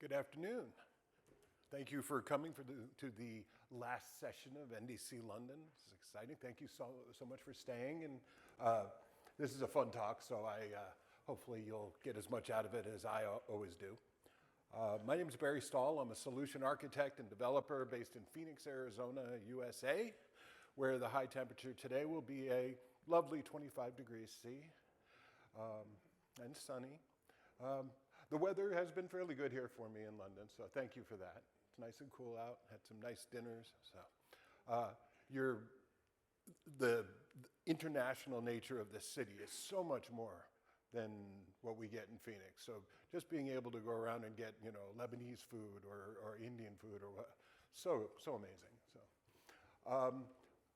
Good afternoon. Thank you for coming to the last session of NDC London. It's exciting. Thank you so much for staying. And this is a fun talk, so hopefully you'll get as much out of it as I always do. My name is Barry Stahl. I'm a solution architect and developer based in Phoenix, Arizona, USA, where the high temperature today will be a lovely 25 degrees C and sunny. The weather has been fairly good here for me in London, so thank you for that. It's nice and cool out. Had some nice dinners. So, the international nature of this city is so much more than what we get in Phoenix. So just being able to go around and get, Lebanese food or Indian food or what, so amazing. So,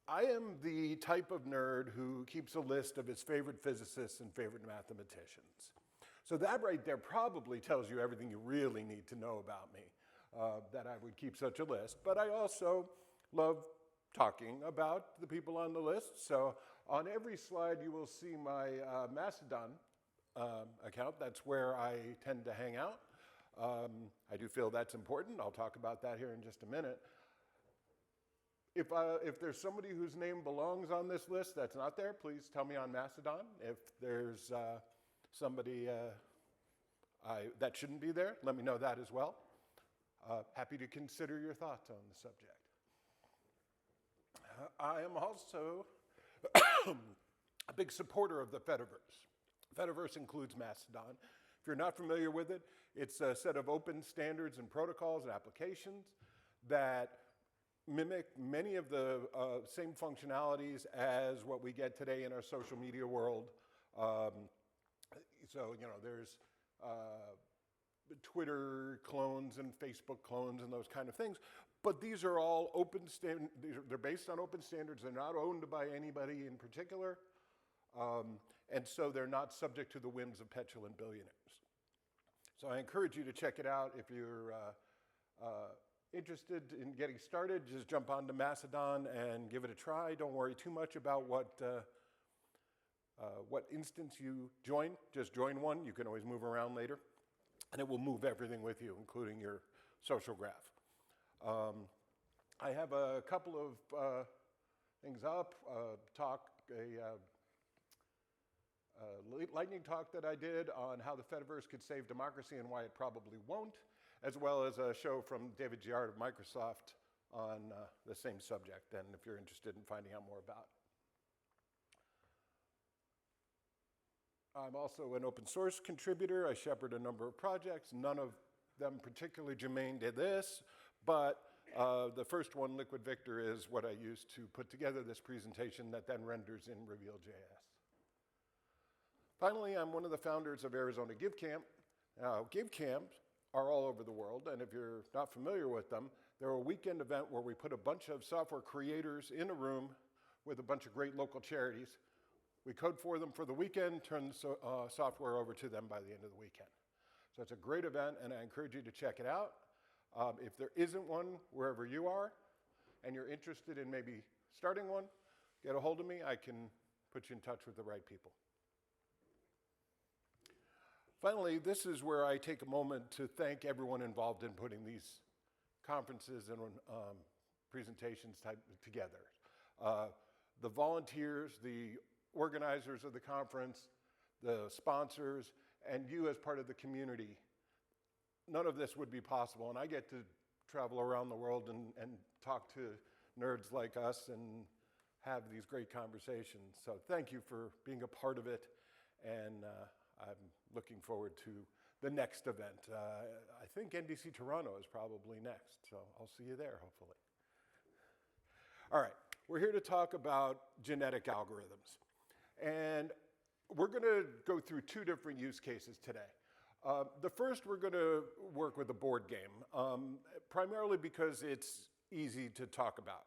I am the type of nerd who keeps a list of his favorite physicists and favorite mathematicians. So that right there probably tells you everything you really need to know about me, that I would keep such a list. But I also love talking about the people on the list. So on every slide you will see my Mastodon account. That's where I tend to hang out. I do feel that's important. I'll talk about that here in just a minute. If there's somebody whose name belongs on this list that's not there, please tell me on Mastodon. If there's somebody that shouldn't be there, let me know that as well. Happy to consider your thoughts on the subject. I am also a big supporter of the Fediverse. Fediverse includes Mastodon. If you're not familiar with it, it's a set of open standards and protocols and applications that mimic many of the same functionalities as what we get today in our social media world. So, there's Twitter clones and Facebook clones and those kind of things. But these are all open standards. They're based on open standards. They're not owned by anybody in particular. And so they're not subject to the whims of petulant billionaires. So I encourage you to check it out. If you're interested in getting started, just jump onto Mastodon and give it a try. Don't worry too much about what instance you join. Just join one. You can always move around later. And it will move everything with you, including your social graph. I have a couple of things up. A lightning talk that I did on how the Fediverse could save democracy and why it probably won't, as well as a show from David Giard of Microsoft on the same subject, and if you're interested in finding out more about it. I'm also an open source contributor. I shepherd a number of projects, none of them particularly germane to this, but the first one, Liquid Victor, is what I used to put together this presentation that then renders in Reveal.js. Finally, I'm one of the founders of Arizona GiveCamp. Now, GiveCamps are all over the world, and if you're not familiar with them, they're a weekend event where we put a bunch of software creators in a room with a bunch of great local charities. We code for them for the weekend, turn the software over to them by the end of the weekend. So it's a great event, and I encourage you to check it out. If there isn't one wherever you are, and you're interested in maybe starting one, get a hold of me. I can put you in touch with the right people. Finally, this is where I take a moment to thank everyone involved in putting these conferences and presentations together. The volunteers, the organizers of the conference, the sponsors, and you as part of the community. None of this would be possible, and I get to travel around the world and talk to nerds like us and have these great conversations. So thank you for being a part of it, and I'm looking forward to the next event. I think NDC Toronto is probably next, so I'll see you there, hopefully. All right, we're here to talk about genetic algorithms. And we're going to go through two different use cases today. The first, we're going to work with a board game, primarily because it's easy to talk about.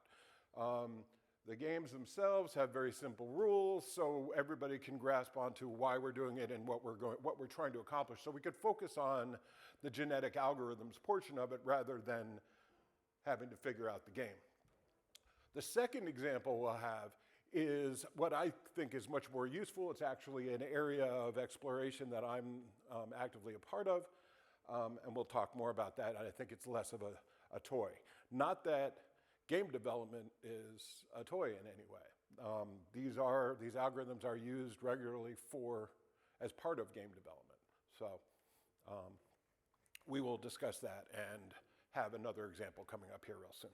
The games themselves have very simple rules, so everybody can grasp onto why we're doing it and what we're trying to accomplish. So we could focus on the genetic algorithms portion of it rather than having to figure out the game. The second example we'll have is what I think is much more useful. It's actually an area of exploration that I'm actively a part of. and we'll talk more about that. I think it's less of a toy. Not that game development is a toy in any way. These algorithms are used regularly as part of game development. So we will discuss that and have another example coming up here real soon.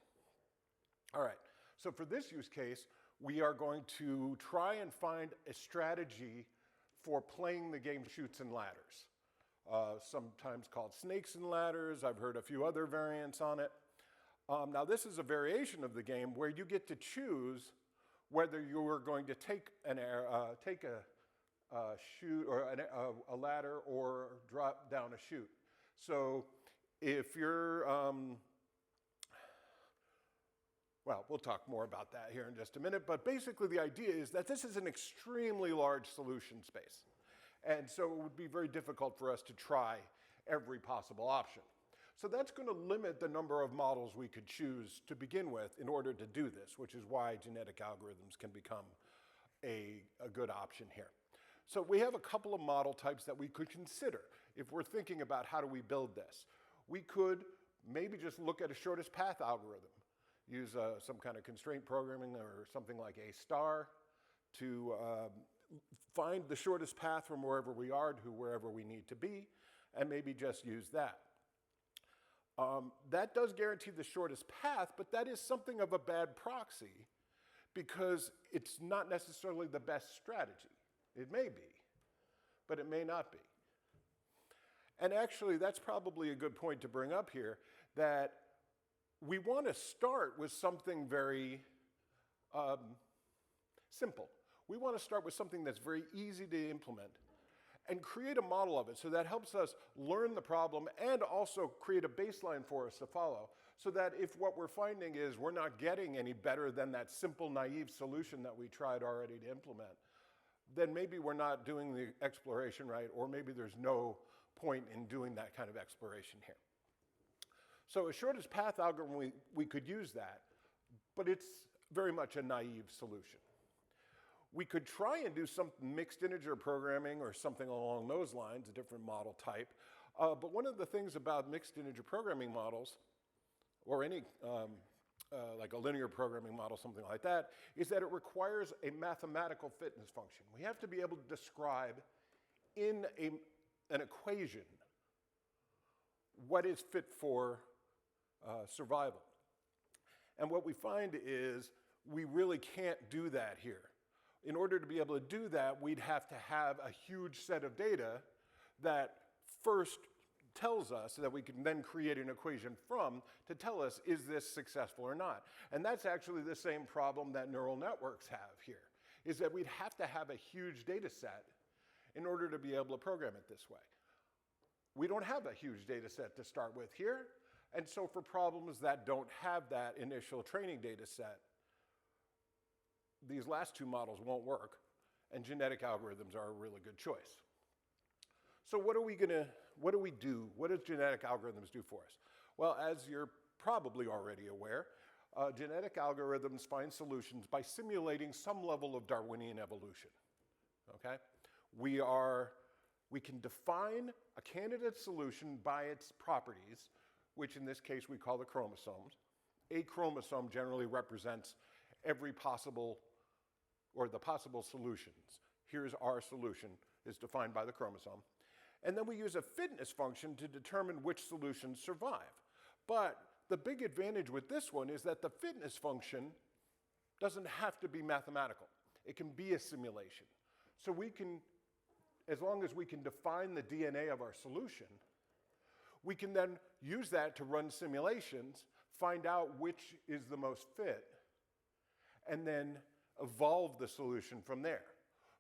All right, so for this use case, we are going to try and find a strategy for playing the game Chutes and Ladders, sometimes called Snakes and Ladders. I've heard a few other variants on it. Now, this is a variation of the game where you get to choose whether you are going to take a chute or a ladder or drop down a chute. So if you're, well, we'll talk more about that here in just a minute, but basically the idea is that this is an extremely large solution space. And so it would be very difficult for us to try every possible option. So that's going to limit the number of models we could choose to begin with in order to do this, which is why genetic algorithms can become a good option here. So we have a couple of model types that we could consider if we're thinking about how do we build this. We could maybe just look at a shortest path algorithm, use some kind of constraint programming or something like a star to find the shortest path from wherever we are to wherever we need to be, and maybe just use that. That does guarantee the shortest path, but that is something of a bad proxy because it's not necessarily the best strategy. It may be, but it may not be. And actually, that's probably a good point to bring up here, that we want to start with something very simple. We want to start with something that's very easy to implement and create a model of it. So that helps us learn the problem and also create a baseline for us to follow. So that if what we're finding is we're not getting any better than that simple, naive solution that we tried already to implement, then maybe we're not doing the exploration right, or maybe there's no point in doing that kind of exploration here. So a shortest path algorithm, we could use that, but it's very much a naive solution. We could try and do some mixed integer programming or something along those lines, a different model type. But one of the things about mixed integer programming models, or any like a linear programming model, something like that, is that it requires a mathematical fitness function. We have to be able to describe in an equation what is fit for survival. And what we find is we really can't do that here. In order to be able to do that, we'd have to have a huge set of data that first tells us, so that we can then create an equation from to tell us, is this successful or not? And that's actually the same problem that neural networks have here, is that we'd have to have a huge data set in order to be able to program it this way. We don't have a huge data set to start with here, and so for problems that don't have that initial training data set, these last two models won't work, and genetic algorithms are a really good choice. So what do we do? What does genetic algorithms do for us? Well, as you're probably already aware, genetic algorithms find solutions by simulating some level of Darwinian evolution, okay? We can define a candidate solution by its properties, which in this case we call the chromosomes. A chromosome generally represents every possible, or the possible solutions. Here's our solution, is defined by the chromosome. And then we use a fitness function to determine which solutions survive. But the big advantage with this one is that the fitness function doesn't have to be mathematical. It can be a simulation. So we can, as long as we can define the DNA of our solution, we can then use that to run simulations, find out which is the most fit, and then evolve the solution from there.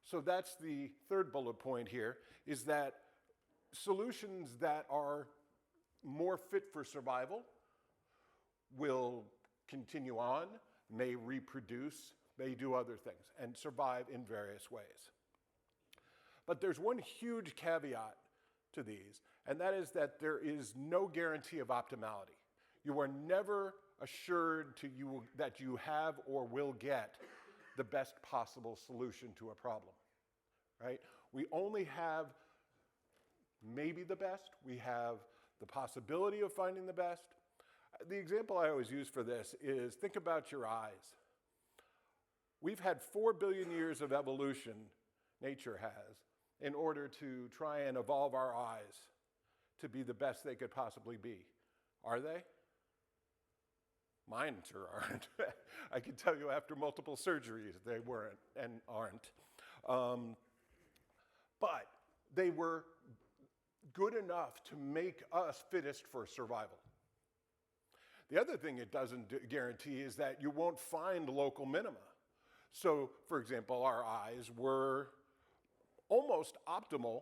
So that's the third bullet point here, is that solutions that are more fit for survival will continue on, may reproduce, may do other things, and survive in various ways. But there's one huge caveat to these, and that is that there is no guarantee of optimality. You are never assured that you have or will get the best possible solution to a problem, right? We only have maybe the best. We have the possibility of finding the best. The example I always use for this is think about your eyes. We've had 4 billion years of evolution, nature has, in order to try and evolve our eyes to be the best they could possibly be. Are they? Mine sure aren't. I can tell you after multiple surgeries they weren't and aren't. But they were good enough to make us fittest for survival. The other thing it doesn't guarantee is that you won't find local minima. So, for example, our eyes were almost optimal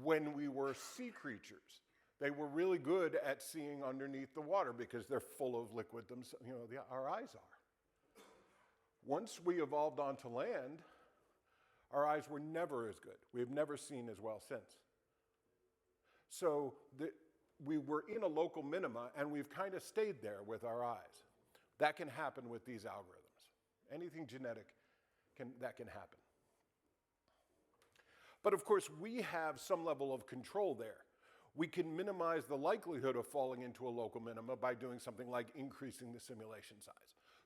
when we were sea creatures. They were really good at seeing underneath the water because they're full of liquid themselves, our eyes are. Once we evolved onto land, our eyes were never as good. We have never seen as well since. So we were in a local minima, and we've kind of stayed there with our eyes. That can happen with these algorithms. Anything genetic, that can happen. But of course, we have some level of control there. We can minimize the likelihood of falling into a local minima by doing something like increasing the simulation size.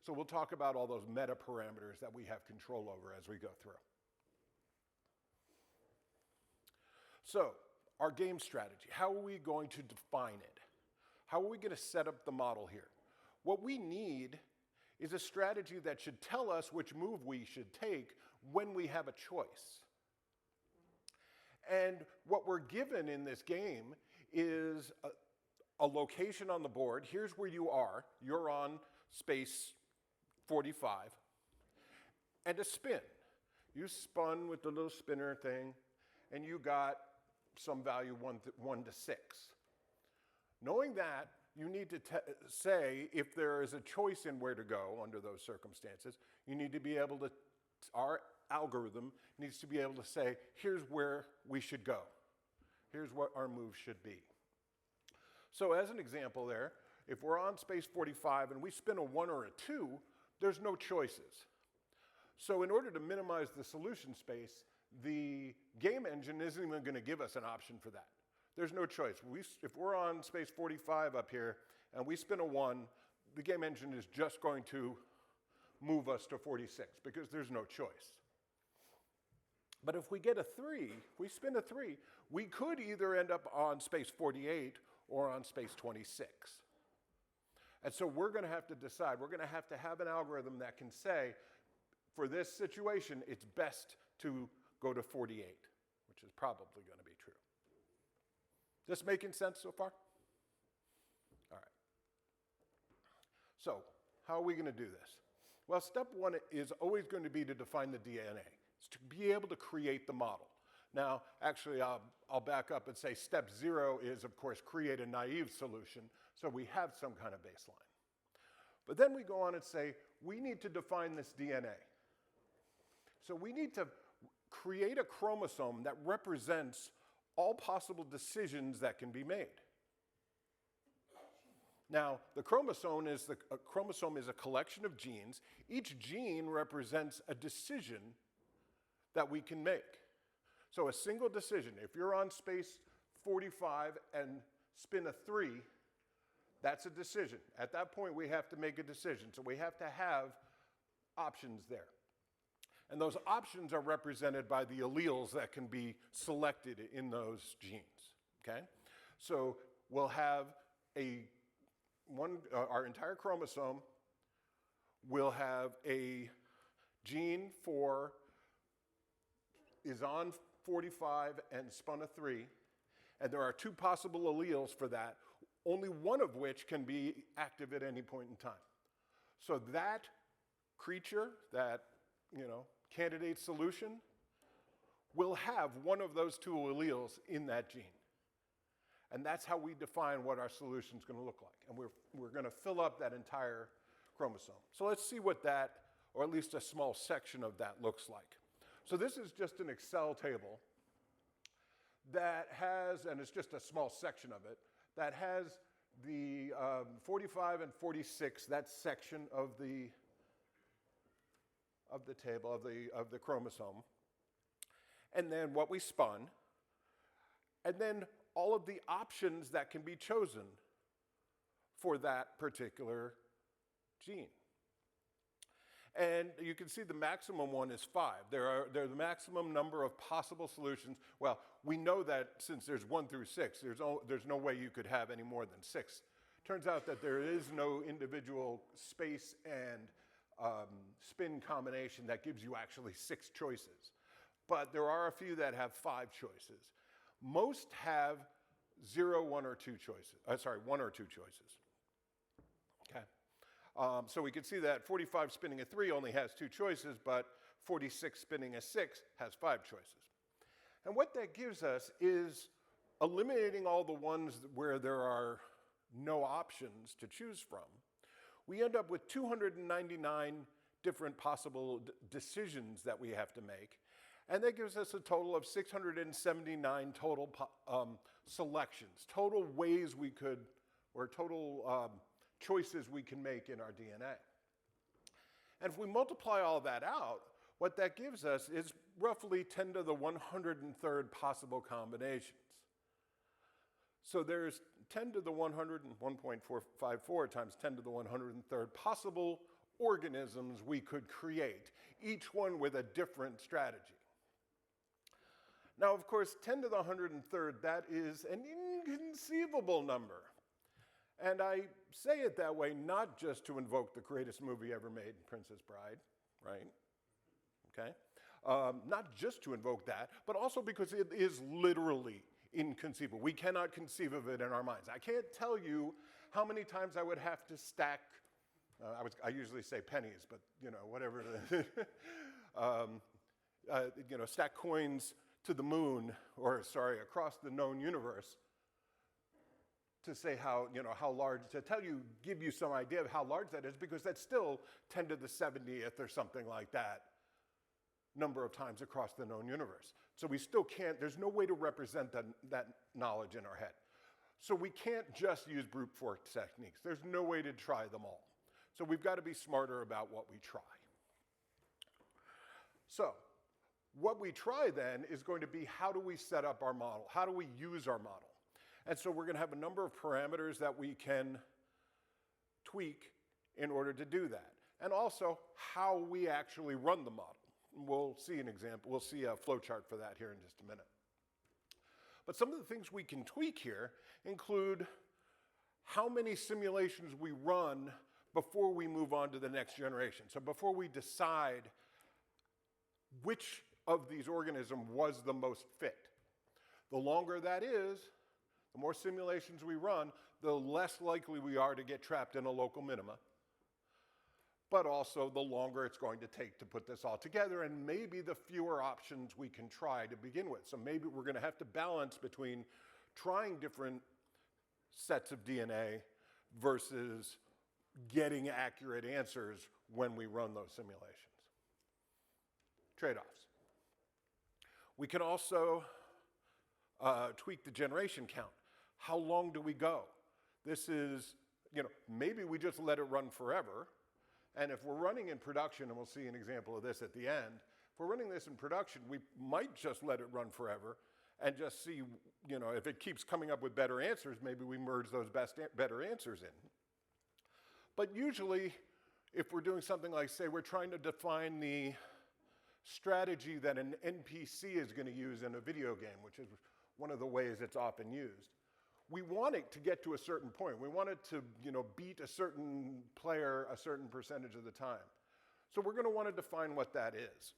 So we'll talk about all those meta parameters that we have control over as we go through. So, our game strategy, how are we going to define it? How are we going to set up the model here? What we need is a strategy that should tell us which move we should take when we have a choice. And what we're given in this game is a location on the board. Here's where you are. You're on space 45. And a spin. You spun with the little spinner thing, and you got some value 1 to 6. Knowing that, you need to say if there is a choice in where to go under those circumstances, you need to be able to, our algorithm needs to be able to say, here's where we should go. Here's what our move should be. So as an example there, if we're on space 45 and we spin a 1 or a 2, there's no choices. So in order to minimize the solution space, the game engine isn't even going to give us an option for that. There's no choice. If we're on space 45 up here and we spin a 1, the game engine is just going to move us to 46 because there's no choice. But if we get a 3, if we spin a 3, we could either end up on space 48 or on space 26. And so we're going to have to decide. We're going to have an algorithm that can say, for this situation, it's best to go to 48, which is probably going to be true. This making sense so far? All right. So how are we going to do this? Well, step 1 is always going to be to define the DNA. It's to be able to create the model. Now, actually, I'll back up and say step 0 is, of course, create a naive solution, so we have some kind of baseline. But then we go on and say, we need to define this DNA. So we need to create a chromosome that represents all possible decisions that can be made. Now, the chromosome is a collection of genes. Each gene represents a decision that we can make. So a single decision, if you're on space 45 and spin a 3, that's a decision. At that point, we have to make a decision. So we have to have options there. And those options are represented by the alleles that can be selected in those genes, okay? So we'll have our entire chromosome will have a gene is on 45 and spun a 3, and there are 2 possible alleles for that, only one of which can be active at any point in time. So that creature, that, candidate solution, will have one of those 2 alleles in that gene. And that's how we define what our solution is going to look like. And we're going to fill up that entire chromosome. So let's see what that, or at least a small section of that, looks like. So this is just an Excel table that has, and it's just a small section of it, that has the 45 and 46, that section of the table, of the chromosome, and then what we spun, and then all of the options that can be chosen for that particular gene. And you can see the maximum one is 5. There's the maximum number of possible solutions. Well, we know that since there's 1 through 6, there's no way you could have any more than 6. Turns out that there is no individual space and spin combination that gives you actually 6 choices. But there are a few that have 5 choices. Most have 0, 1, or 2 choices. 1 or 2 choices. Okay. So we can see that 45 spinning a 3 only has 2 choices, but 46 spinning a 6 has 5 choices. And what that gives us is eliminating all the ones where there are no options to choose from. We end up with 299 different possible decisions that we have to make. And that gives us a total of 679 total selections, total ways we could, or total choices we can make in our DNA. And if we multiply all that out, what that gives us is roughly 10 to the 103rd possible combinations. So there's 10 to the 1.454 times 10 to the 103rd possible organisms we could create, each one with a different strategy. Now, of course, 10 to the 103rd, that is an inconceivable number. And I say it that way not just to invoke the greatest movie ever made, Princess Bride, right? Okay? Not just to invoke that, but also because it is literally inconceivable. We cannot conceive of it in our minds. I can't tell you how many times I would have to stack, I usually say pennies, but whatever it is, stack coins to the moon, or sorry, across the known universe, to say how large, to give you some idea of how large that is, because that's still 10 to the 70th or something like that number of times across the known universe. So we still can't, there's no way to represent that knowledge in our head. So we can't just use brute force techniques. There's no way to try them all. So we've got to be smarter about what we try. So what we try then is going to be, how do we set up our model? How do we use our model? And so we're going to have a number of parameters that we can tweak in order to do that. And also how we actually run the model. We'll see an example. We'll see a flow chart for that here in just a minute. But some of the things we can tweak here include how many simulations we run before we move on to the next generation. So before we decide which of these organisms was the most fit. The longer that is, the more simulations we run, the less likely we are to get trapped in a local minima. But also the longer it's going to take to put this all together, and maybe the fewer options we can try to begin with. So maybe we're going to have to balance between trying different sets of DNA versus getting accurate answers when we run those simulations. Trade-offs. We can also tweak the generation count. How long do we go? This is, maybe we just let it run forever. And if we're running in production, and we'll see an example of this at the end, if we're running this in production, we might just let it run forever and just see, if it keeps coming up with better answers, maybe we merge those better answers in. But usually, if we're doing something like, say, we're trying to define the strategy that an NPC is going to use in a video game, which is one of the ways it's often used, we want it to get to a certain point. We want it to, beat a certain player a certain percentage of the time. So we're going to want to define what that is.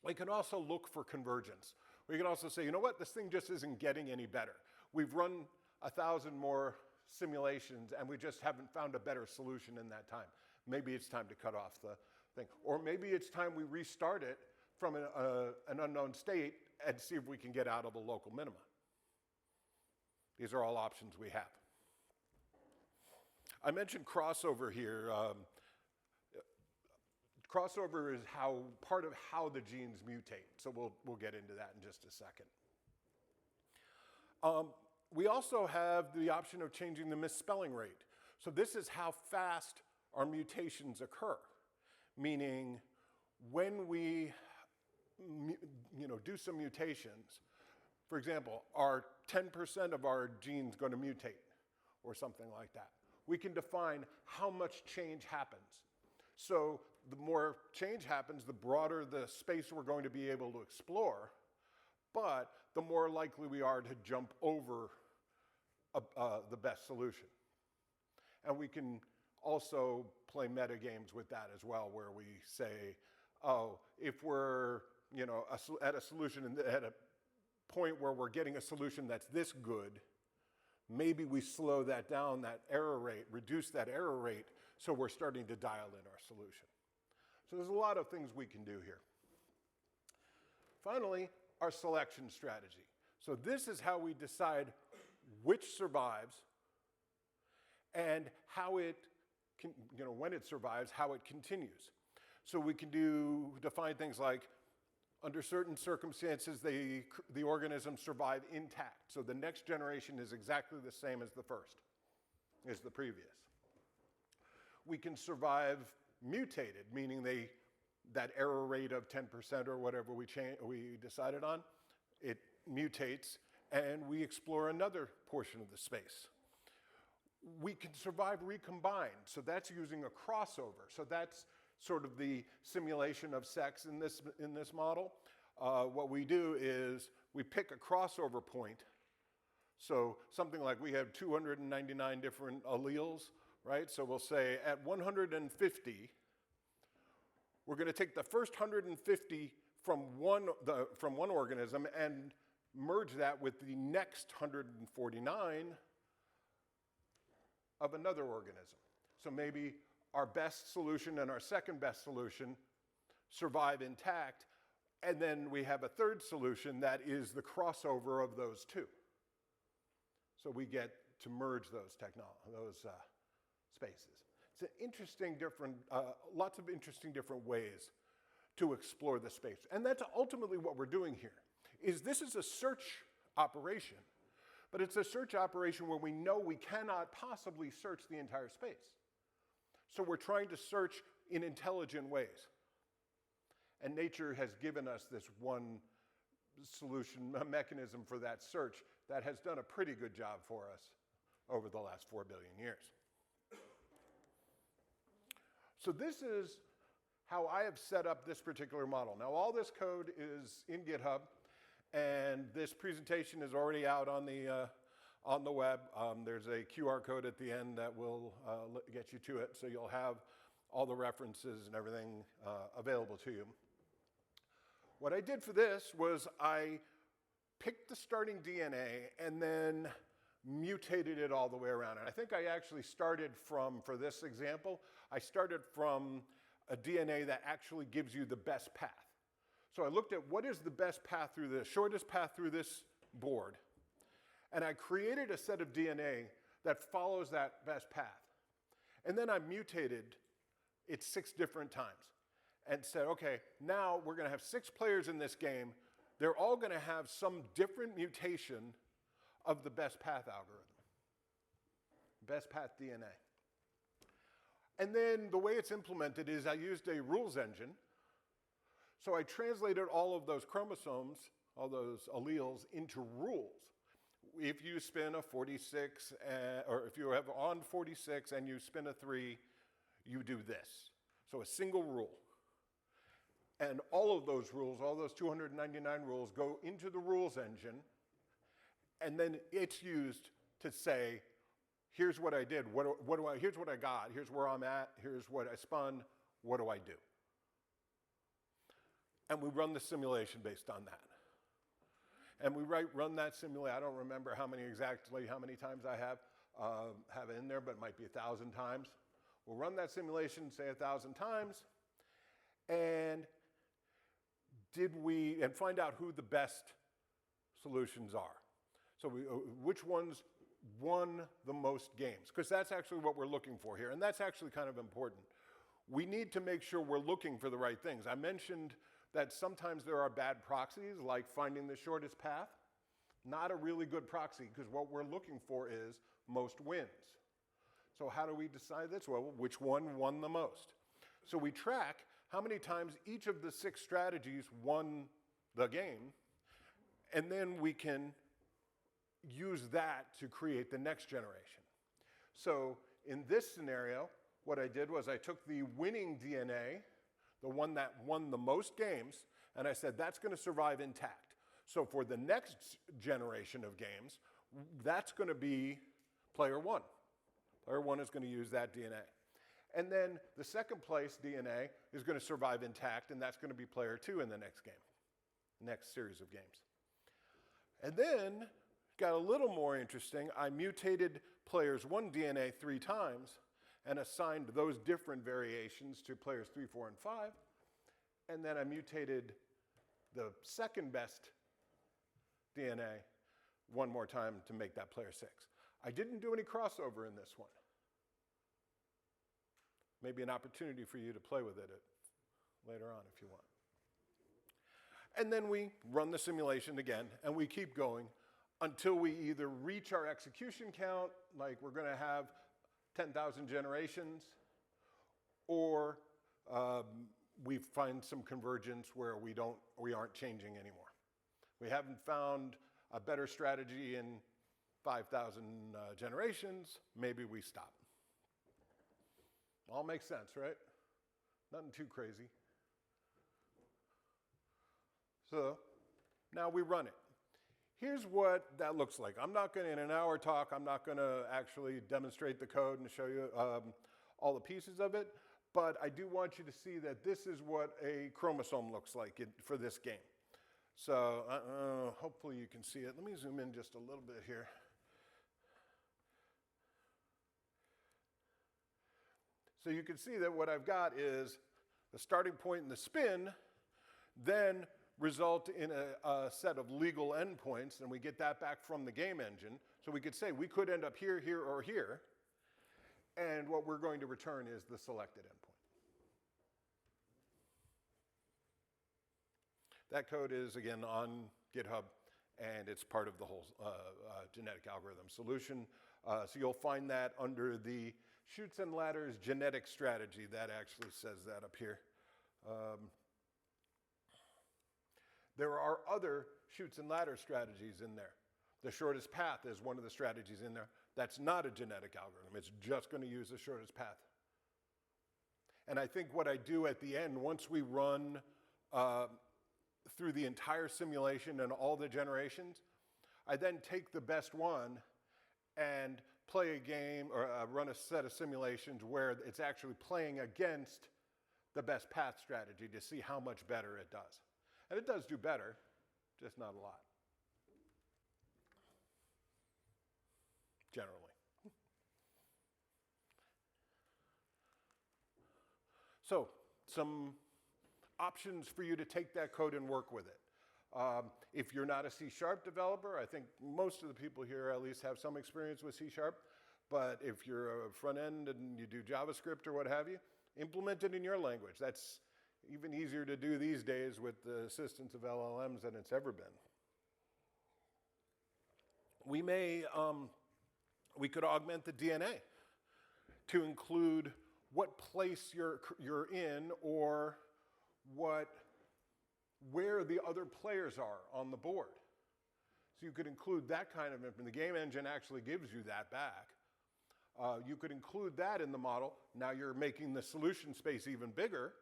We can also look for convergence. We can also say, you know what, this thing just isn't getting any better. We've run 1,000 more simulations and we just haven't found a better solution in that time. Maybe it's time to cut off the thing. Or maybe it's time we restart it from an unknown state and see if we can get out of a local minima. These are all options we have. I mentioned crossover here. Crossover is part of how the genes mutate. So we'll get into that in just a second. We also have the option of changing the misspelling rate. So this is how fast our mutations occur. Meaning, when we do some mutations, For example, are 10% of our genes going to mutate or something like that? We can define how much change happens. So the more change happens, the broader the space we're going to be able to explore, but the more likely we are to jump over the best solution. And we can also play meta games with that as well, where we say, oh, if we're at a solution at a point where we're getting a solution that's this good, maybe we slow that down, that error rate, reduce that error rate, so we're starting to dial in our solution. So there's a lot of things we can do here. Finally, our selection strategy. So this is how we decide which survives and how it can, when it survives, how it continues. So we can define things like, under certain circumstances, the organisms survive intact. So the next generation is exactly the same as the first, as the previous. We can survive mutated, meaning that error rate of 10% or whatever we decided on, it mutates, and we explore another portion of the space. We can survive recombined, so that's using a crossover. So that's sort of the simulation of sex in this model. What we do is we pick a crossover point. So something like we have 299 different alleles, right? So we'll say at 150, we're going to take the first 150 from one organism and merge that with the next 149 of another organism. So maybe our best solution and our second best solution survive intact, and then we have a third solution that is the crossover of those two. So we get to merge those spaces. It's an interesting lots of interesting different ways to explore the space. And that's ultimately what we're doing here, is this is a search operation, but it's a search operation where we know we cannot possibly search the entire space. So we're trying to search in intelligent ways. And nature has given us this one solution, a mechanism for that search that has done a pretty good job for us over the last 4 billion years. So this is how I have set up this particular model. Now, all this code is in GitHub, and this presentation is already out on the web. There's a QR code at the end that will get you to it, so you'll have all the references and everything available to you. What I did for this was I picked the starting DNA and then mutated it all the way around. And I think I actually started from, for this example, I started from a DNA that actually gives you the best path. So I looked at what is the best path through this, shortest path through this board, and I created a set of DNA that follows that best path. And then I mutated it 6 different times and said, okay, now we're going to have 6 players in this game. They're all going to have some different mutation of the best path algorithm, best path DNA. And then the way it's implemented is I used a rules engine. So I translated all of those chromosomes, all those alleles, into rules. If you spin a 46, or if you have on 46 and you spin a 3, you do this. So a single rule. And all of those rules, all those 299 rules, go into the rules engine, and then it's used to say, here's what I did, here's what I got, here's where I'm at, here's what I spun, what do I do? And we run the simulation based on that. And we run that simulation. I don't remember how many times I have it in there, but it might be 1,000 times. We'll run that simulation, say 1,000 times, and find out who the best solutions are. So which ones won the most games? Because that's actually what we're looking for here, and that's actually kind of important. We need to make sure we're looking for the right things. I mentioned that sometimes there are bad proxies, like finding the shortest path. Not a really good proxy, because what we're looking for is most wins. So how do we decide this? Well, which one won the most? So we track how many times each of the 6 strategies won the game, And then we can use that to create the next generation. So in this scenario, what I did was I took the winning DNA, the one that won the most games, and I said that's going to survive intact. So for the next generation of games, that's going to be player one. Player one is going to use that DNA. And then the second place DNA is going to survive intact, and that's going to be player two in the next game, next series of games. And then, got a little more interesting, I mutated players one DNA 3 times and assigned those different variations to players 3, 4, and 5. And then I mutated the second best DNA one more time to make that player 6. I didn't do any crossover in this one. Maybe an opportunity for you to play with it later on if you want. And then we run the simulation again, and we keep going until we either reach our execution count, like we're going to have 10,000 generations, or we find some convergence where we aren't changing anymore. We haven't found a better strategy in 5,000 generations, maybe we stop. All makes sense, right? Nothing too crazy. So now we run it. Here's what that looks like. I'm not going to, in an hour talk, I'm not going to actually demonstrate the code and show you all the pieces of it, but I do want you to see that this is what a chromosome looks like for this game. So hopefully you can see it. Let me zoom in just a little bit here. So you can see that what I've got is the starting point and the spin, then result in a set of legal endpoints, and we get that back from the game engine. So we could say we could end up here, here, or here, and what we're going to return is the selected endpoint. That code is, again, on GitHub, and it's part of the whole genetic algorithm solution. So you'll find that under the Chutes and Ladders genetic strategy. That actually says that up here. There are other chutes and ladder strategies in there. The shortest path is one of the strategies in there. That's not a genetic algorithm. It's just going to use the shortest path. And I think what I do at the end, once we run through the entire simulation and all the generations, I then take the best one and play a game or run a set of simulations where it's actually playing against the best path strategy to see how much better it does. And it does do better, just not a lot, generally. So, some options for you to take that code and work with it. If you're not a C# developer, I think most of the people here at least have some experience with C#, but if you're a front end and you do JavaScript or what have you, implement it in your language. That's even easier to do these days with the assistance of LLMs than it's ever been. We could augment the DNA to include what place you're in or where the other players are on the board. So you could include that kind of information. The game engine actually gives you that back. You could include that in the model. Now you're making the solution space even bigger,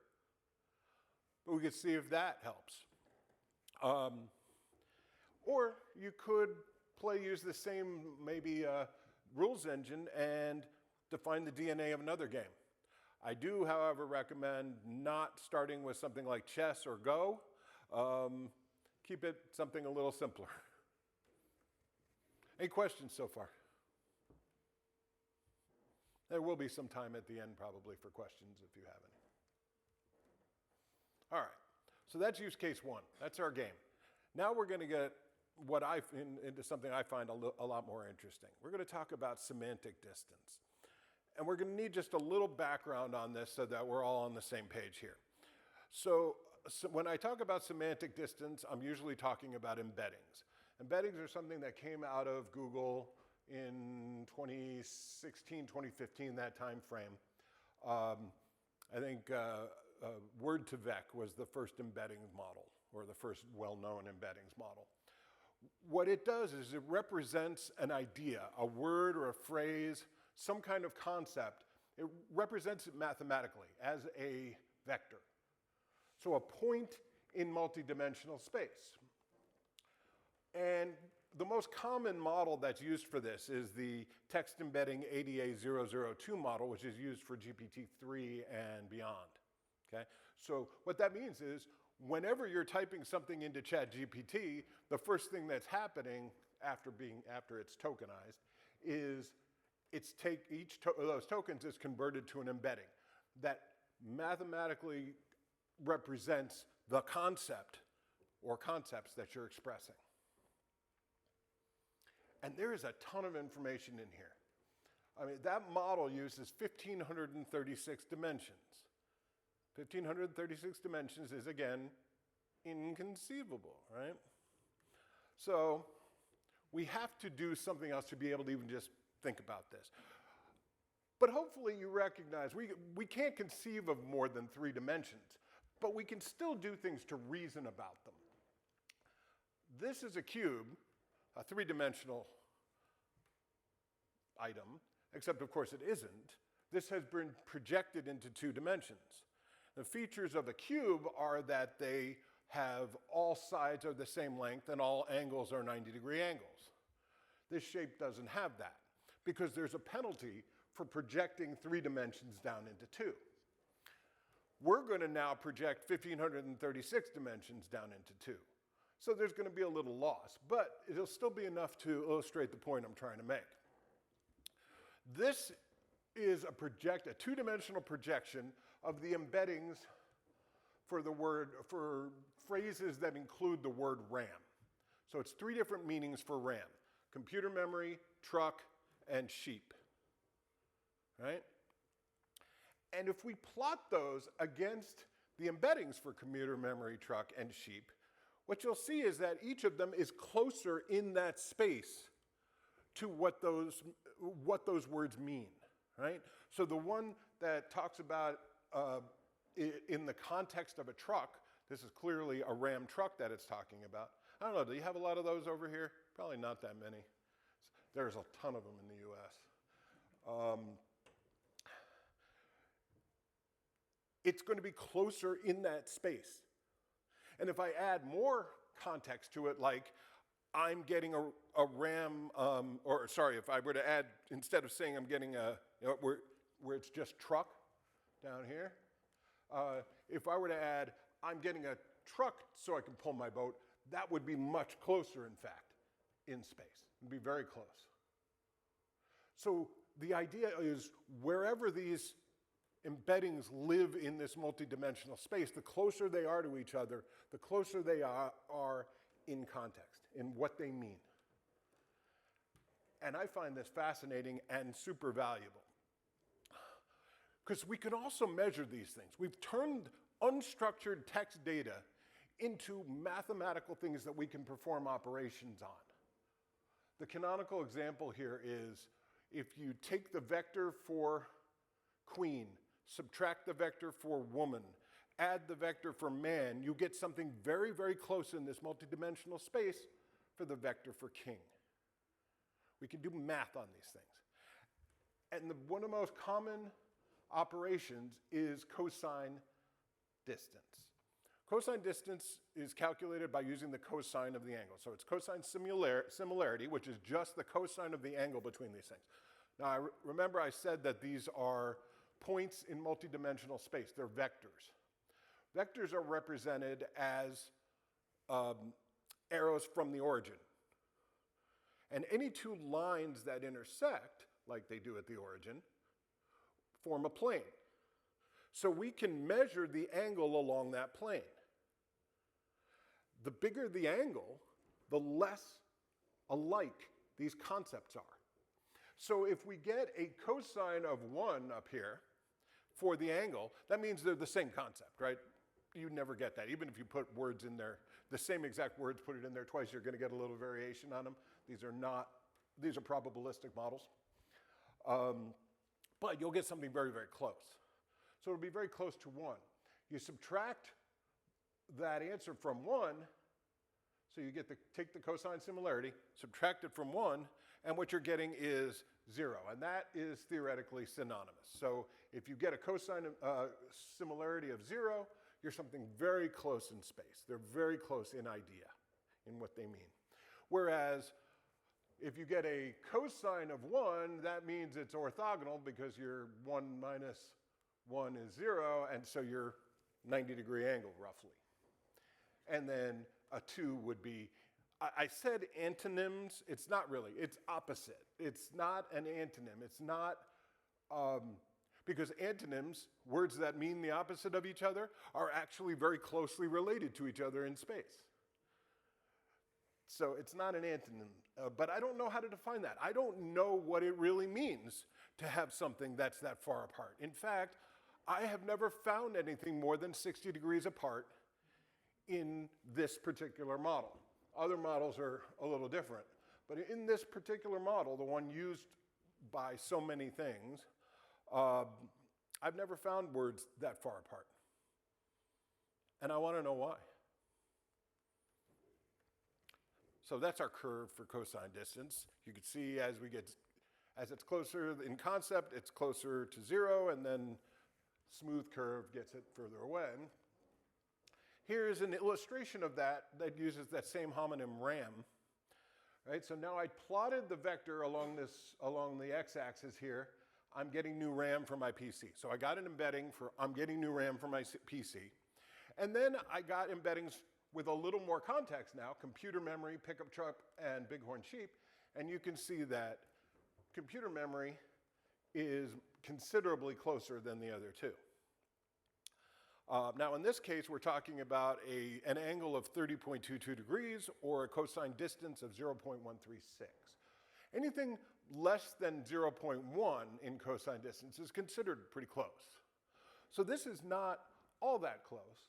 but we could see if that helps. Or you could use the same maybe rules engine and define the DNA of another game. I do, however, recommend not starting with something like chess or Go. Keep it something a little simpler. Any questions so far? There will be some time at the end probably for questions if you have any. All right, so that's use case one. That's our game. Now we're going to get into something I find a lot more interesting. We're going to talk about semantic distance. And we're going to need just a little background on this so that we're all on the same page here. So when I talk about semantic distance, I'm usually talking about embeddings. Embeddings are something that came out of Google in 2016, 2015, that time frame. I think Word2Vec was the first embedding model, or the first well-known embeddings model. What it does is it represents an idea, a word or a phrase, some kind of concept. It represents it mathematically as a vector. So a point in multidimensional space. And the most common model that's used for this is the text embedding ADA002 model, which is used for GPT-3 and beyond. Okay? So what that means is whenever you're typing something into ChatGPT, the first thing that's happening after it's tokenized is each of those tokens is converted to an embedding that mathematically represents the concept or concepts that you're expressing. And there is a ton of information in here. I mean, that model uses 1,536 dimensions. 1,536 dimensions is, again, inconceivable, right? So we have to do something else to be able to even just think about this. But hopefully you recognize we can't conceive of more than 3 dimensions, but we can still do things to reason about them. This is a cube, a 3-dimensional item, except of course it isn't. This has been projected into 2 dimensions. The features of a cube are that they have all sides are the same length and all angles are 90-degree angles. This shape doesn't have that because there's a penalty for projecting 3 dimensions down into 2. We're going to now project 1,536 dimensions down into 2. So there's going to be a little loss, but it'll still be enough to illustrate the point I'm trying to make. This is a 2-dimensional projection of the embeddings for phrases that include the word RAM. So it's 3 different meanings for RAM: computer memory, truck, and sheep. Right? And if we plot those against the embeddings for computer memory, truck, and sheep, what you'll see is that each of them is closer in that space to what those words mean, right? So the one that talks about in the context of a truck, this is clearly a Ram truck that it's talking about. I don't know, do you have a lot of those over here? Probably not that many. There's a ton of them in the US. It's going to be closer in that space. And if I add more context to it, like I'm getting a RAM, if I were to add, instead of saying I'm getting where it's just truck down here, if I were to add, I'm getting a truck so I can pull my boat, that would be much closer, in fact, in space. It would be very close. So the idea is wherever these embeddings live in this multidimensional space, the closer they are to each other, the closer they are in context, in what they mean. And I find this fascinating and super valuable. Because we can also measure these things. We've turned unstructured text data into mathematical things that we can perform operations on. The canonical example here is if you take the vector for queen, subtract the vector for woman, add the vector for man, you get something very, very close in this multidimensional space for the vector for king. We can do math on these things. And one of the most common operations is cosine distance. Cosine distance is calculated by using the cosine of the angle. So it's cosine similarity, which is just the cosine of the angle between these things. Now, remember I said that these are points in multidimensional space. They're vectors. Vectors are represented as arrows from the origin. And any 2 lines that intersect, like they do at the origin, form a plane. So we can measure the angle along that plane. The bigger the angle, the less alike these concepts are. So if we get a cosine of 1 up here for the angle, that means they're the same concept, right? You never get that. Even if you put words in there, the same exact words, put it in there twice, you're going to get a little variation on them. These are probabilistic models. But you'll get something very, very close. So it'll be very close to 1. You subtract that answer from 1, So you get take the cosine similarity, subtract it from 1, and what you're getting is 0. And that is theoretically synonymous. So if you get a cosine similarity of 0, you're something very close in space. They're very close in idea, in what they mean. Whereas if you get a cosine of 1, that means it's orthogonal because your 1 minus 1 is 0, and so you're 90-degree angle, roughly. And then a 2 would be, I said antonyms. It's not really. It's opposite. It's not an antonym. It's not, because antonyms, words that mean the opposite of each other, are actually very closely related to each other in space. So it's not an antonym, but I don't know how to define that. I don't know what it really means to have something that's that far apart. In fact, I have never found anything more than 60 degrees apart in this particular model. Other models are a little different, but in this particular model, the one used by so many things, I've never found words that far apart. And I want to know why. So that's our curve for cosine distance. You can see as it's closer in concept, it's closer to 0, and then smooth curve gets it further away. Here's an illustration of that uses that same homonym RAM. Right? So now I plotted the vector along the x-axis here. I'm getting new RAM for my PC. So I got an embedding for I'm getting new RAM for my PC. And then I got embeddings with a little more context now, computer memory, pickup truck, and bighorn sheep. And you can see that computer memory is considerably closer than the other two. Now in this case, we're talking about an angle of 30.22 degrees or a cosine distance of 0.136. Anything less than 0.1 in cosine distance is considered pretty close. So this is not all that close,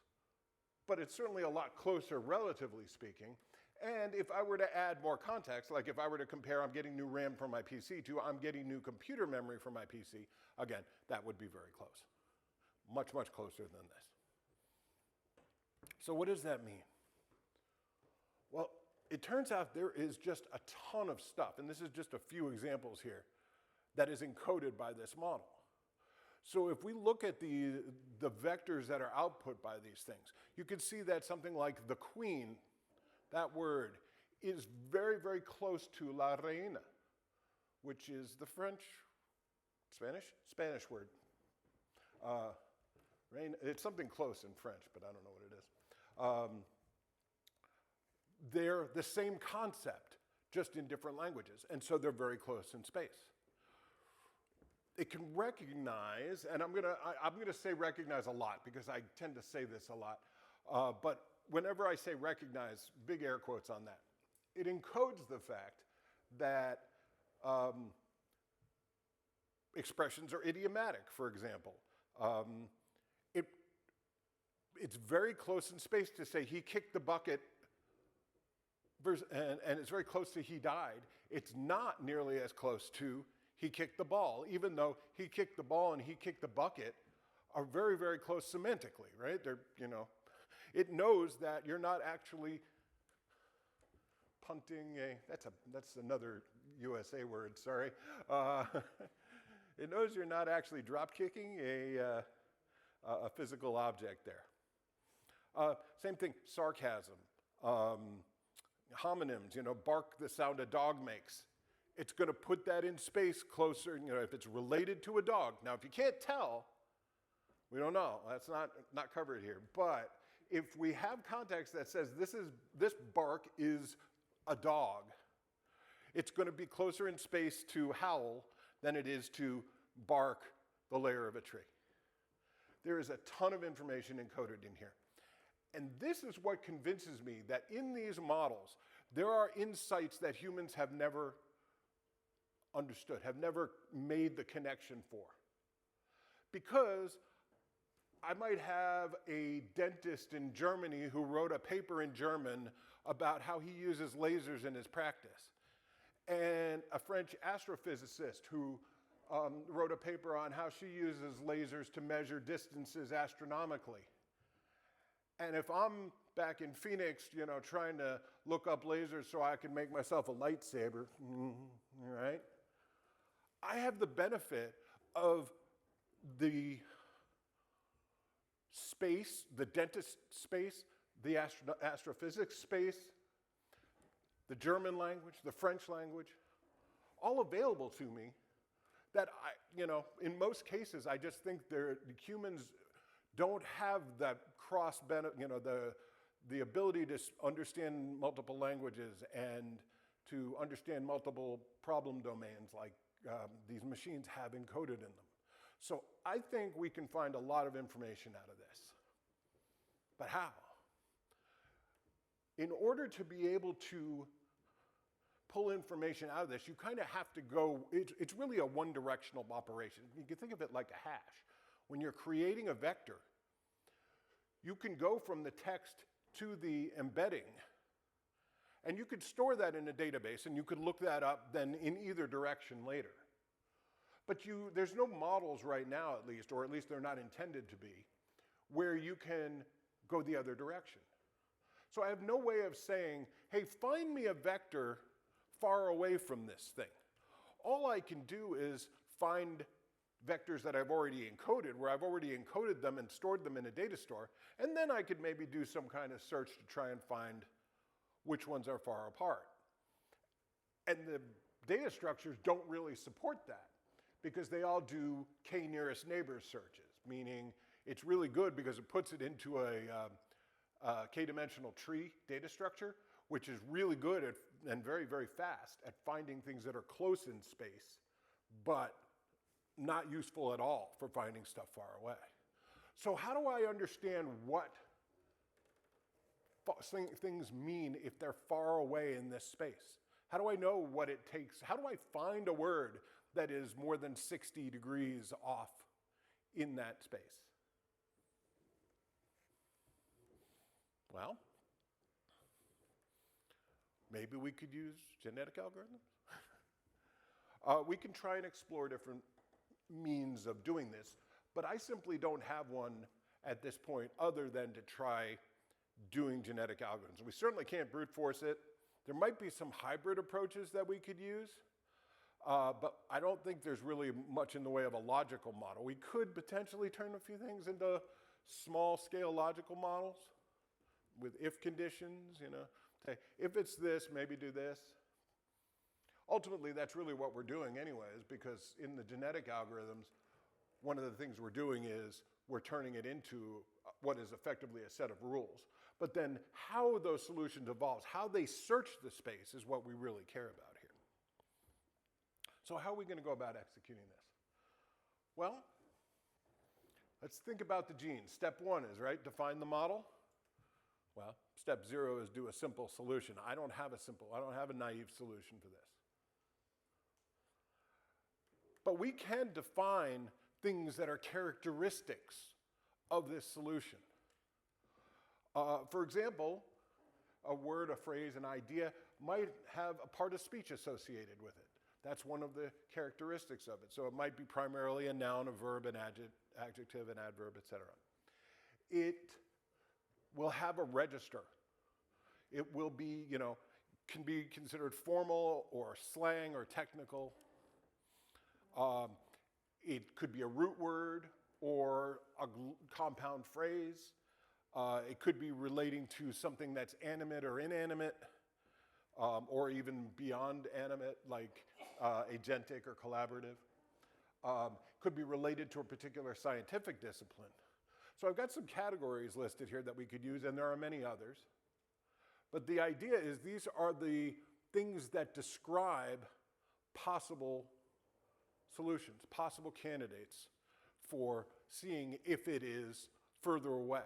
but it's certainly a lot closer, relatively speaking. And if I were to add more context, like if I were to compare I'm getting new RAM for my PC to I'm getting new computer memory for my PC, again, that would be very close. Much, much closer than this. So what does that mean? Well, it turns out there is just a ton of stuff, and this is just a few examples here, that is encoded by this model. So if we look at the vectors that are output by these things, you can see that something like the queen, that word, is very, very close to la reina, which is the French, Spanish word. Reina, it's something close in French, but I don't know what it is. They're the same concept, just in different languages, and so they're very close in space. It can recognize, and I'm gonna say recognize a lot because I tend to say this a lot, but whenever I say recognize, big air quotes on that, it encodes the fact that expressions are idiomatic, for example. It's very close in space to say he kicked the bucket, and it's very close to he died. It's not nearly as close to he kicked the ball, even though he kicked the ball and he kicked the bucket are very, very close semantically, right? They're, it knows that you're not actually punting that's another USA word, sorry. It knows you're not actually drop kicking a physical object there. Same thing, sarcasm, homonyms, bark the sound a dog makes. It's going to put that in space closer, if it's related to a dog. Now, if you can't tell, we don't know. That's not covered here. But if we have context that says this bark is a dog, it's going to be closer in space to howl than it is to bark the layer of a tree. There is a ton of information encoded in here. And this is what convinces me that in these models, there are insights that humans have never understood, have never made the connection for. Because I might have a dentist in Germany who wrote a paper in German about how he uses lasers in his practice, and a French astrophysicist who wrote a paper on how she uses lasers to measure distances astronomically. And if I'm back in Phoenix, trying to look up lasers so I can make myself a lightsaber, right? I have the benefit of the space, the dentist space, the astrophysics space, the German language, the French language, all available to me that in most cases, I just think the humans don't have that the ability to understand multiple languages and to understand multiple problem domains like these machines have encoded in them. So I think we can find a lot of information out of this. But how? In order to be able to pull information out of this, you kind of have to go, it's really a one-directional operation. You can think of it like a hash. When you're creating a vector, you can go from the text to the embedding, and you could store that in a database, and you could look that up then in either direction later. But there's no models right now, at least, or at least they're not intended to be, where you can go the other direction. So I have no way of saying, hey, find me a vector far away from this thing. All I can do is find vectors that I've already encoded, where I've already encoded them and stored them in a data store, and then I could maybe do some kind of search to try and find which ones are far apart. And the data structures don't really support that because they all do k-nearest neighbors searches, meaning it's really good because it puts it into a k-dimensional tree data structure, which is really good and very, very fast at finding things that are close in space, but not useful at all for finding stuff far away. So how do I understand what things mean if they're far away in this space? How do I know what it takes? How do I find a word that is more than 60 degrees off in that space? Well, maybe we could use genetic algorithms. We can try and explore different means of doing this, but I simply don't have one at this point other than to try doing genetic algorithms. We certainly can't brute force it. There might be some hybrid approaches that we could use, but I don't think there's really much in the way of a logical model. We could potentially turn a few things into small-scale logical models with if conditions, say, if it's this, maybe do this. Ultimately, that's really what we're doing anyways, because in the genetic algorithms, one of the things we're doing is we're turning it into what is effectively a set of rules. But then how those solutions evolve, how they search the space is what we really care about here. So how are we going to go about executing this? Well, let's think about the genes. Step one is, right, define the model. Well, step 0 is do a simple solution. I don't have a naive solution for this. But we can define things that are characteristics of this solution. For example, a word, a phrase, an idea might have a part of speech associated with it. That's one of the characteristics of it. So it might be primarily a noun, a verb, an adjective, an adverb, etc. It will have a register. It will be, can be considered formal or slang or technical. It could be a root word or a compound phrase. It could be relating to something that's animate or inanimate, or even beyond animate, like agentic or collaborative. Could be related to a particular scientific discipline. So I've got some categories listed here that we could use, and there are many others. But the idea is these are the things that describe possible solutions, possible candidates for seeing if it is further away.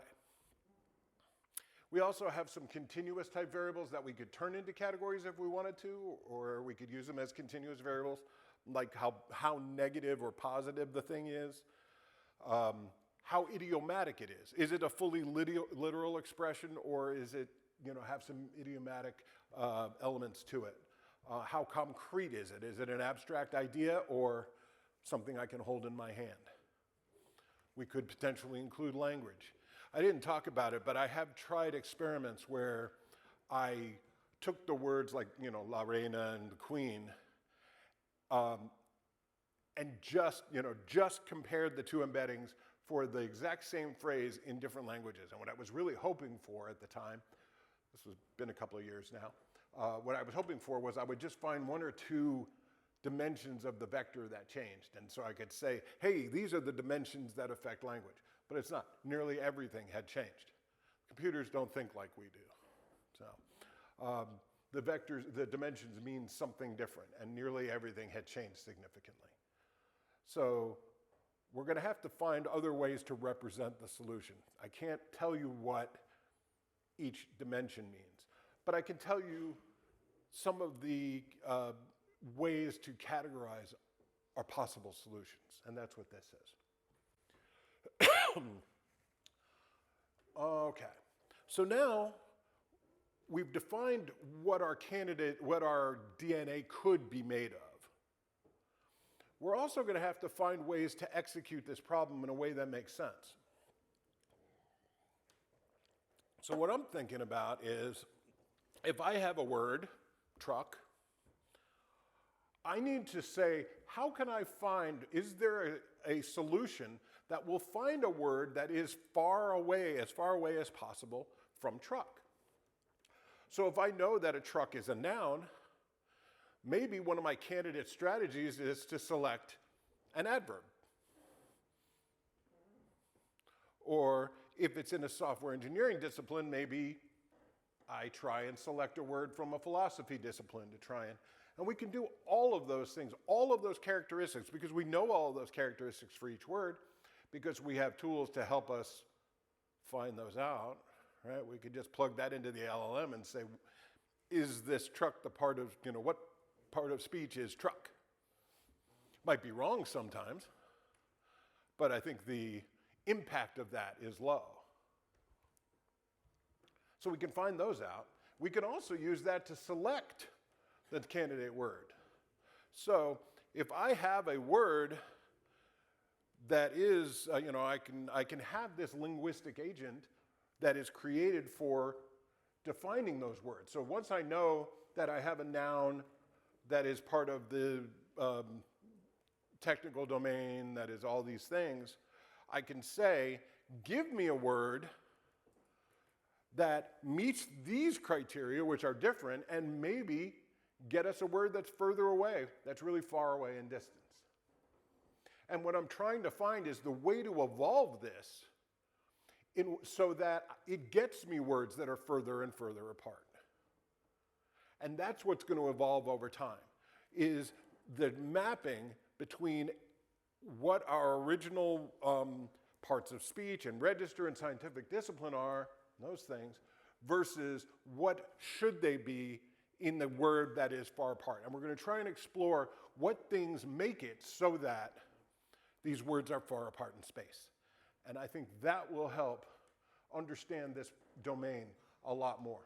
We also have some continuous type variables that we could turn into categories if we wanted to, or we could use them as continuous variables, like how negative or positive the thing is, how idiomatic it is. Is it a fully literal expression, or is it, have some idiomatic elements to it? How concrete is it? Is it an abstract idea or something I can hold in my hand? We could potentially include language. I didn't talk about it, but I have tried experiments where I took the words like, La Reina and the Queen, and just compared the two embeddings for the exact same phrase in different languages. And what I was really hoping for at the time, this has been a couple of years now, what I was hoping for was I would just find one or two dimensions of the vector that changed. And so I could say, hey, these are the dimensions that affect language. But it's not. Nearly everything had changed. Computers don't think like we do. So the vectors, the dimensions mean something different, and nearly everything had changed significantly. So we're going to have to find other ways to represent the solution. I can't tell you what each dimension means, but I can tell you some of the ways to categorize our possible solutions, and that's what this is. Okay, so now we've defined what our DNA could be made of. We're also going to have to find ways to execute this problem in a way that makes sense. So what I'm thinking about is, if I have a word, truck, I need to say, how can I find, is there a solution that will find a word that is far away as possible from truck? So if I know that a truck is a noun, maybe one of my candidate strategies is to select an adverb. Or if it's in a software engineering discipline, maybe I try and select a word from a philosophy discipline to try and we can do all of those things, all of those characteristics, because we know all of those characteristics for each word, because we have tools to help us find those out, right? We could just plug that into the LLM and say, is this truck the part of, what part of speech is truck? Might be wrong sometimes, but I think the impact of that is low. So we can find those out. We can also use that to select the candidate word. So if I have a word that is, I can have this linguistic agent that is created for defining those words. So once I know that I have a noun that is part of the technical domain, that is all these things, I can say, give me a word that meets these criteria, which are different, and maybe get us a word that's further away, that's really far away in distance. And what I'm trying to find is the way to evolve this so that it gets me words that are further and further apart. And that's what's going to evolve over time, is the mapping between what our original parts of speech and register and scientific discipline are, those things, versus what should they be in the word that is far apart. And we're going to try and explore what things make it so that these words are far apart in space. And I think that will help understand this domain a lot more.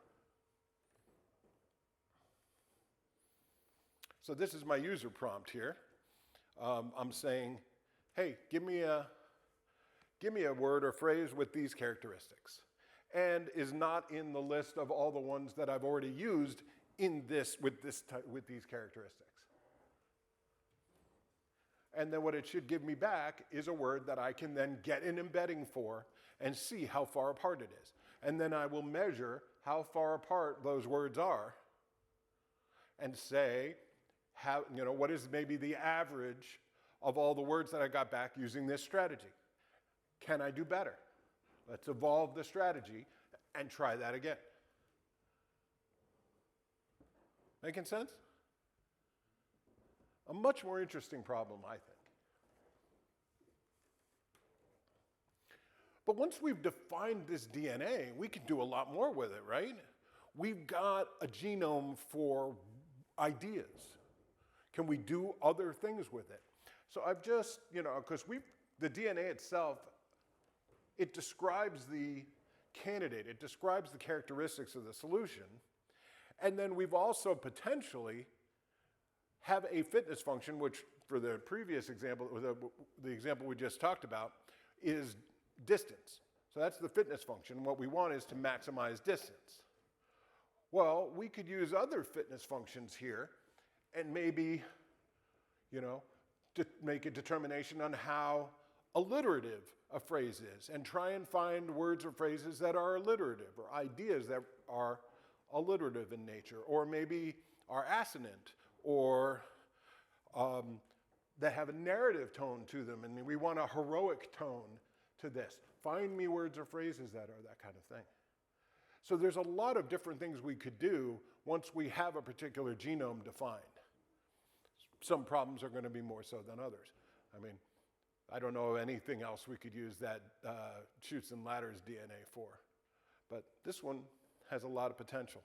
So this is my user prompt here. I'm saying, hey, give me a word or phrase with these characteristics, and is not in the list of all the ones that I've already used with these characteristics. And then what it should give me back is a word that I can then get an embedding for and see how far apart it is. And then I will measure how far apart those words are and say, what is maybe the average of all the words that I got back using this strategy? Can I do better? Let's evolve the strategy and try that again. Making sense? A much more interesting problem, I think. But once we've defined this DNA, we can do a lot more with it, right? We've got a genome for ideas. Can we do other things with it? So I've just, because the DNA itself, it describes the candidate, it describes the characteristics of the solution, and then we've also potentially have a fitness function, which for the previous example, the example we just talked about, is distance. So that's the fitness function. What we want is to maximize distance. Well, we could use other fitness functions here and maybe, to make a determination on how alliterative a phrase is and try and find words or phrases that are alliterative or ideas that are alliterative in nature, or maybe are assonant, or that have a narrative tone to them, and we want a heroic tone to this. Find me words or phrases that are that kind of thing. So there's a lot of different things we could do once we have a particular genome defined. Some problems are going to be more so than others. I mean, I don't know of anything else we could use that chutes and ladders DNA for, but this one has a lot of potential.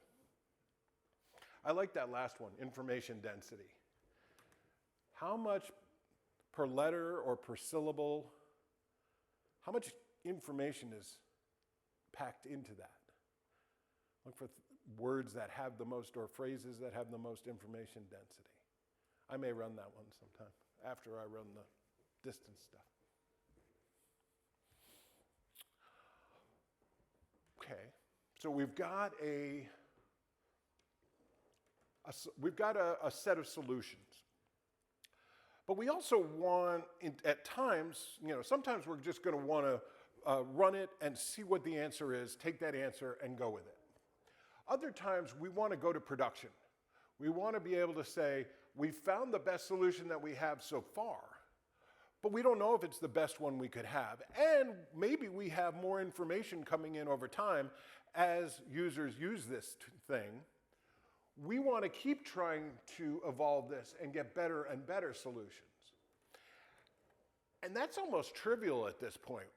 I like that last one, information density. How much per letter or per syllable, how much information is packed into that? Look for words that have the most, or phrases that have the most information density. I may run that one sometime after I run the distance stuff. Okay, so we've got a set of solutions. But we also want, at times, sometimes we're just going to want to run it and see what the answer is, take that answer and go with it. Other times we want to go to production. We want to be able to say, we found the best solution that we have so far, but we don't know if it's the best one we could have. And maybe we have more information coming in over time as users use this thing. We want to keep trying to evolve this and get better and better solutions. And that's almost trivial at this point,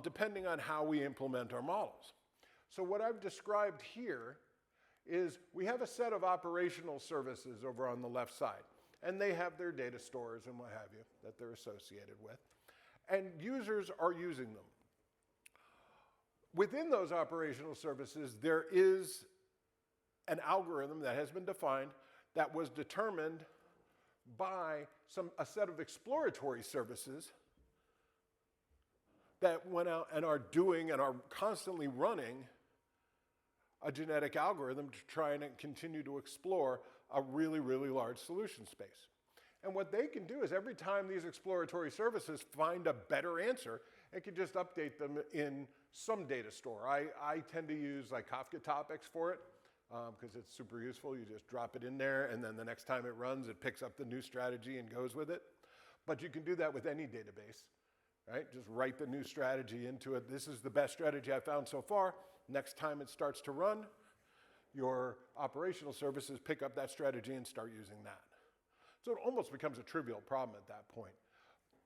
depending on how we implement our models. So what I've described here is we have a set of operational services over on the left side, and they have their data stores and what have you that they're associated with, and users are using them. Within those operational services, there is an algorithm that has been defined that was determined by a set of exploratory services that went out and are doing and are constantly running a genetic algorithm to try and continue to explore a really, really large solution space. And what they can do is every time these exploratory services find a better answer, it can just update them in some data store. I tend to use like Kafka topics for it because it's super useful. You just drop it in there, and then the next time it runs, it picks up the new strategy and goes with it. But you can do that with any database, right? Just write the new strategy into it. This is the best strategy I found so far. Next time it starts to run, your operational services pick up that strategy and start using that. So it almost becomes a trivial problem at that point.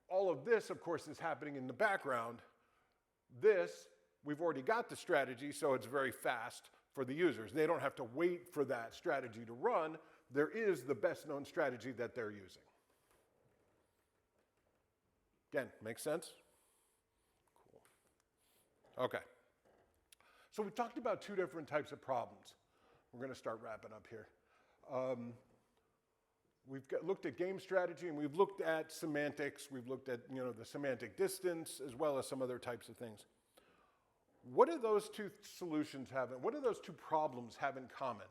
All of this, of course, is happening in the background. This, we've already got the strategy, so it's very fast for the users. They don't have to wait for that strategy to run. There is the best known strategy that they're using. Again, makes sense? Cool. Okay. So we talked about two different types of problems. We're going to start wrapping up here. We've looked at game strategy, and we've looked at semantics. We've looked at the semantic distance, as well as some other types of things. What do those two solutions have? What do those two problems have in common?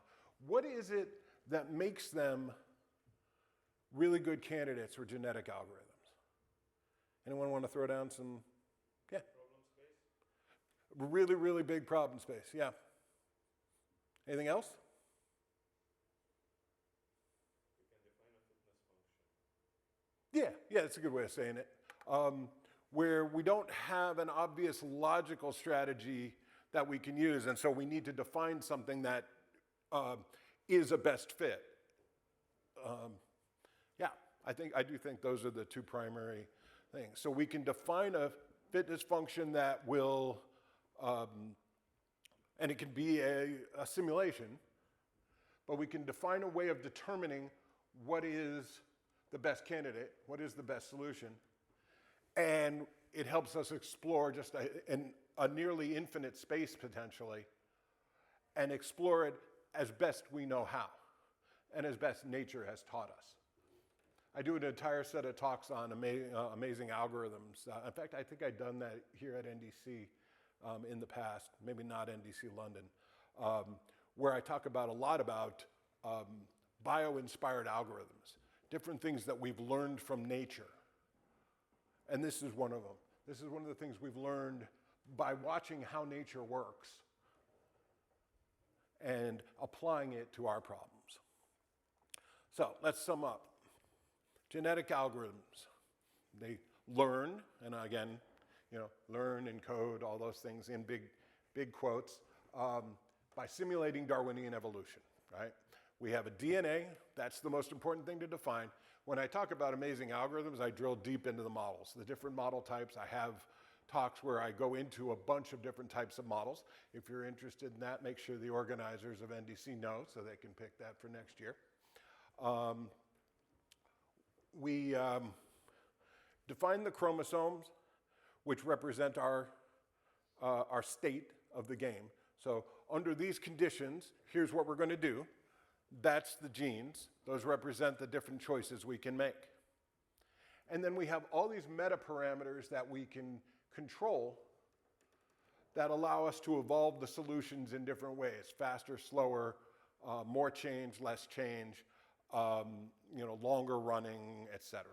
What is it that makes them really good candidates for genetic algorithms? Anyone want to throw down some? Yeah. Problem space. Really, really big problem space. Yeah. Anything else? Yeah, that's a good way of saying it. Where we don't have an obvious logical strategy that we can use, and so we need to define something that is a best fit. Yeah, I do think those are the two primary things. So we can define a fitness function that will, and it can be a simulation, but we can define a way of determining what is the best candidate, what is the best solution, and it helps us explore just a nearly infinite space potentially, and explore it as best we know how, and as best nature has taught us. I do an entire set of talks on amazing algorithms. In fact, I think I've done that here at NDC in the past, maybe not NDC London, where I talk a lot about bio-inspired algorithms, different things that we've learned from nature. And this is one of them. This is one of the things we've learned by watching how nature works and applying it to our problems. So let's sum up. Genetic algorithms, they learn, and again, learn, encode, all those things in big quotes, by simulating Darwinian evolution, right? We have a DNA, that's the most important thing to define. When I talk about amazing algorithms, I drill deep into the models, the different model types. I have talks where I go into a bunch of different types of models. If you're interested in that, make sure the organizers of NDC know so they can pick that for next year. We define the chromosomes, which represent our state of the game. So under these conditions, here's what we're going to do. That's the genes. Those represent the different choices we can make. And then we have all these meta-parameters that we can control that allow us to evolve the solutions in different ways, faster, slower, more change, less change, longer running, et cetera,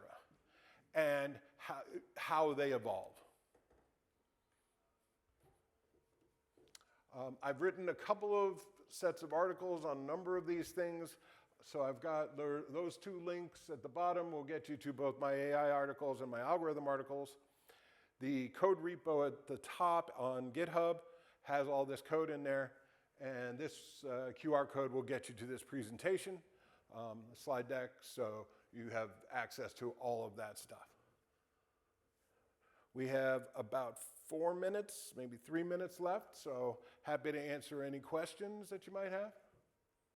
and how they evolve. I've written a couple of sets of articles on a number of these things. So I've got those two links at the bottom will get you to both my AI articles and my algorithm articles. The code repo at the top on GitHub has all this code in there. And this QR code will get you to this presentation, the slide deck, so you have access to all of that stuff. We have about 4 minutes, maybe 3 minutes left, so happy to answer any questions that you might have.